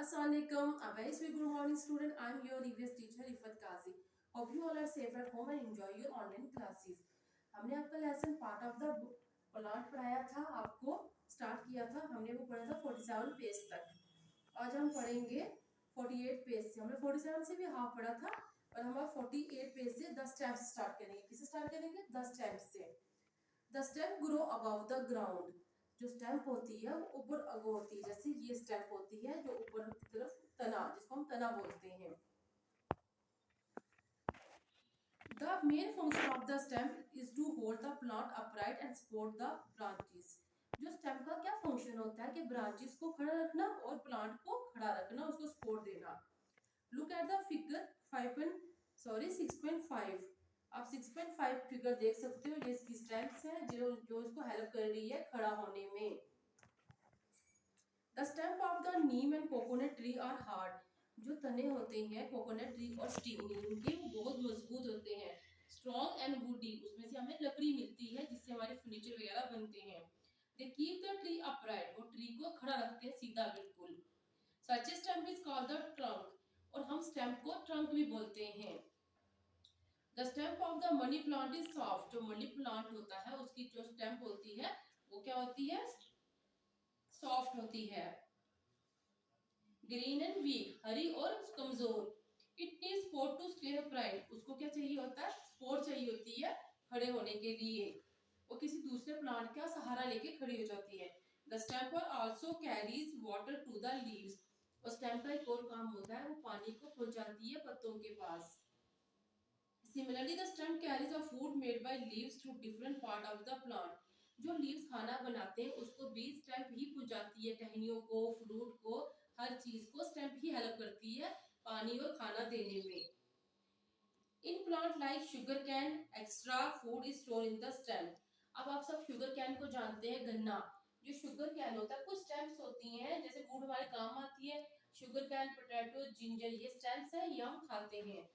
Assalamualaikum. A very sweet good morning, student. I'm your EVS teacher Ifat Kazi. Hope you all are safe at home and enjoy your online classes. हमने आपका lesson part of the plant पढ़ाया था, आपको start किया था, हमने वो पढ़ा था 47 पेज तक। आज हम पढ़ेंगे 48 पेज से। हमने 47 से भी हाफ पढ़ा था और हम 48 पेज से 10 स्टेप्स स्टार्ट करेंगे। किससे स्टार्ट करेंगे? 10 स्टेप्स से। The stem grow above the ground. जो स्टेम्प होती है वो ऊपर अगो होती है, जैसे ये स्टेम्प होती है जो ऊपर की तरफ तना, जिसको हम तना बोलते हैं। The main function of the stem is to hold the plant upright and support the branches. जो स्टेम्प का क्या फंक्शन होता है कि ब्रांचेस को खड़ा रखना और प्लांट को खड़ा रखना, उसको सपोर्ट देना। Look at the figure 6.5। आप 6.5 फिगर देख सकते हो। ये इसकी स्टेम्प्स है जो इसको हेल्प कर रही है खड़ा होने में। The stem of the neem and coconut tree are hard. जो तने होते हैं कोकोनट ट्री और नीम के, वो बहुत मजबूत होते हैं। स्ट्रॉन्ग एंड वुडी, उसमें से हमें लकड़ी मिलती है जिससे हमारे फर्नीचर वगैरह बनते हैं। They keep the tree upright, वो ट्री को खड़ा रखते हैं सीधा बिल्कुल। Such stem is called the trunk, और हम स्टेम्प को ट्रंक भी बोलते हैं। The stem of the money plant is soft. जो मनी प्लांट होता है उसकी जो स्टेम्प होती है वो क्या होती है? सॉफ्ट होती है। ग्रीन एंड वीक, हरी और कमजोर। It needs support to stay upright, उसको क्या चाहिए होता है? सपोर्ट चाहिए होती है खड़े होने के लिए। वो किसी दूसरे प्लांट का सहारा लेके खड़ी हो जाती है। The stem also carries water to the leaves. और स्टेम्प का एक और काम होता है, वो पानी को पहुंचाती है पत्तों के पास। Similarly, the stem carries a food made by leaves through different part of the plant. जो लीव्स खाना बनाते हैं उसको भी स्टेम्प ही पहुंचाती है, टहनियों को, फ्रूट को, हर चीज को स्टेम्प ही हेल्प करती है पानी और खाना देने में। In plant like sugar cane extra food is store in the stem. अब आप सब शुगर कैन को जानते हैं, गन्ना। जो शुगर कैन होता है, कुछ स्टेम्प्स होती हैं जैसे फूड हमारे काम आती है। शुगर कैन, पोटैटो, जिंजर, ये स्टेम्प्स है, ये हम खाते हैं।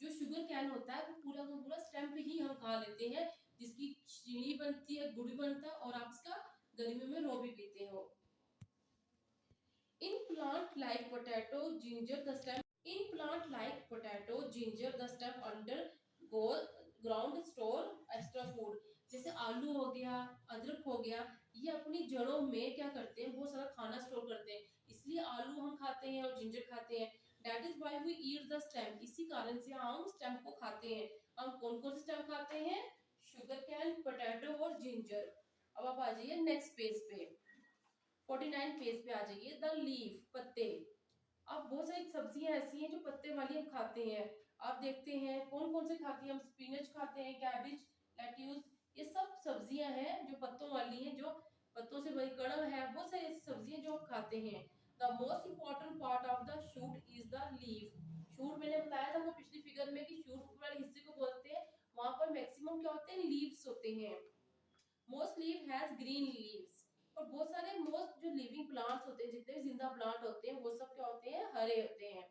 जो शुगर कैन होता है वो पूरा का पूरा स्टेम्प ही हम खा लेते हैं, जिसकी चीनी बनती है, गुड़ बनता है, और आप इसका गर्मियों में रो भी पीते हो। In plant like potato, ginger, the stem In plant like potato, ginger, the stem under go ground store extra food। जैसे आलू हो गया, अदरक हो गया, ये अपनी जड़ों में क्या करते हैं? बहुत सारा खाना स्टोर करते हैं, इसलिए आलू हम खाते हैं और जिंजर खाते हैं। That is why we eat the stem। इसी कारण से हम स्टेम को खाते हैं। हम कौन कौन से स्टेम खाते हैं? शुगर कैन, पोटैटो और जिंजर। अब आप आ जाइए नेक्स्ट पेज पे, 49 पेज पे आ जाइए। द लीफ, पत्ते। अब बहुत सारी सब्जियां ऐसी हैं जो पत्ते वाली हम खाते हैं। आप देखते हैं कौन कौन से खाते हैं? हम स्पिनच खाते हैं, कैबिज, लेट्यूस, ये सब सब्जियां हैं जो पत्तों वाली हैं, जो पत्तों से बनी कड़म है। बहुत सारी ऐसी सब्जियां जो हम खाते हैं। The most important part of the shoot is the leaf. Shoot मैंने बताया था वो पिछली फिगर में कि शूट ऊपर वाले हिस्से को बोलते हैं, वहां पर मैक्सिमम क्या होते हैं? लीव्स होते हैं। Most leaf has green leaves. और बहुत सारे मोस्ट जो लिविंग प्लांट्स होते हैं, जितने भी जिंदा प्लांट होते हैं, वो सब क्या होते हैं? हरे होते हैं।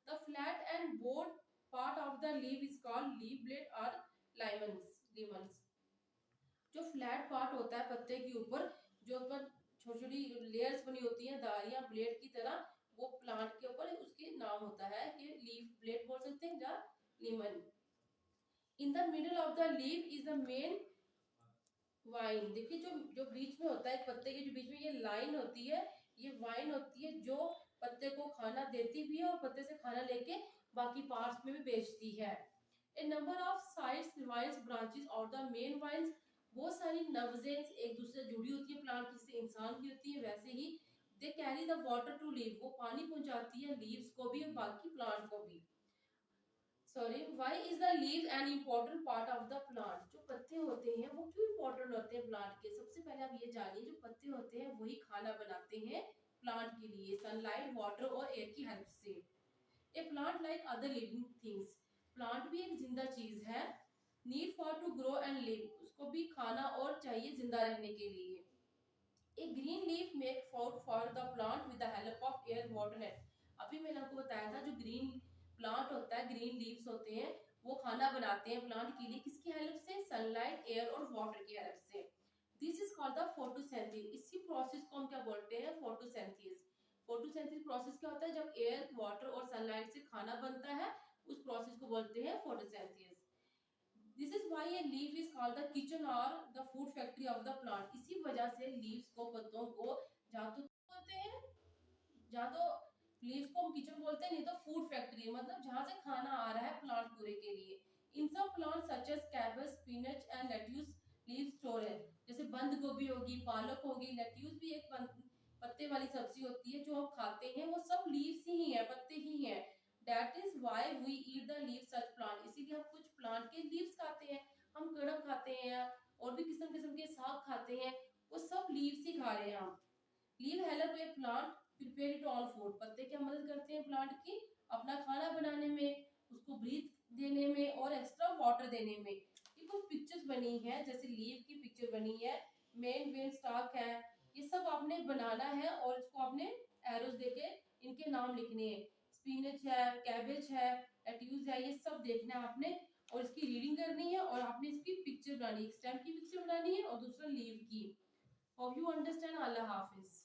The flat and board part of the leaf is called leaf blade और लीमन्स। जो फ्लैट पार्ट होता है पत्ते के ऊपर, जो ऊपर छोटी छोटी लेयर्स बनी होती हैं, दारियां ब्लेड की तरह, वो प्लांट के ऊपर, उसके नाम होता है कि लीफ ब्लेड बोल सकते हैं या Lehman. In the middle of the leaf is the main wine. देखिए जो जो बीच में होता है पत्ते के, जो बीच में ये लाइन होती है, ये वाइन होती है जो पत्ते को खाना देती भी है और पत्ते से खाना लेके बाकी पार्ट्स में भी बेचती है। A number of sides vines branches और द मेन वाइन्स। बहुत सारी नब्जें एक दूसरे से जुड़ी होती है प्लांट की, जैसे इंसान की होती है वैसे ही। They carry the water to leaves, वो पानी पहुंचाती है लीव्स को भी और बाकी प्लांट को भी। Sorry, why is the leave an important part of the plant. जो पत्ते होते हैं वो क्यों इम्पोर्टेंट होते हैं प्लांट के? सबसे पहले आप ये जानिए, जो पत्ते होते हैं वही खाना बनाते हैं प्लांट के लिए, सनलाइट, वाटर और एयर की हेल्प से। A plant like other living things, plant भी एक जिंदा चीज है। Need for to grow and live, उसको भी खाना और चाहिए जिंदा रहने के लिए। A green leaf make food for the plant with the help of air, water and. अभी मैंने आपको बताया था जो ग्रीन प्लांट होता है, ग्रीन लीव्स होते हैं, वो खाना बनाते हैं प्लांट के लिए, किसकी हेल्प से? सनलाइट, एयर और वाटर की हेल्प से। This is called the photosynthesis. इसी प्रोसेस को हम क्या बोलते हैं? फोटोसिंथेसिस। फोटोसिंथेसिस प्रोसेस क्या होता है, जब एयर, वाटर और सनलाइट से खाना बनता है, उस प्रोसेस को बोलते हैं photosynthesis. This is why a leaf is called the kitchen और the food factory of the plant. इसी वजह से लीव्स को, पत्तों को या तो बोलते हैं, या तो लीव्स को हम किचन बोलते हैं, नहीं तो फूड फैक्ट्री, मतलब जहां से खाना आ रहा है प्लांट पूरे के लिए। इन सब plant such as cabbage, spinach and lettuce leave store है। जैसे बंद गोभी होगी, पालक होगी, लेट्यूस भी एक पत्ते वाली सब्जी होती है जो हम खाते हैं, वो सब लीव्स ही है, पत्ते ही है। That is why we eat the leave such plant. इसीलिए हम कुछ प्लांट के लीव्स खाते हैं, हम कड़म खाते हैं और भी किस्म किस्म के साग खाते हैं, वो सब लीव्स ही खा रहे हैं हम। Leave help A plant prepare it all food. पत्ते क्या मदद करते हैं प्लांट की अपना खाना बनाने में, उसको ब्रीथ देने में और एक्स्ट्रा वाटर देने में। ये कुछ पिक्चर्स बनी है, जैसे लीव की पिक्चर बनी है, मेन वेन स्टॉक है, ये सब आपने बनाना है और इसको आपने एरोज देके इनके नाम लिखने हैं। स्पिनच है, कैबेज है, लेट्यूस है, ये सब देखना है आपने और इसकी रीडिंग करनी है और आपने इसकी पिक्चर बनानी है, स्टेम की पिक्चर बनानी है और दूसरा लीव की। Hope you understand. Allah Hafiz.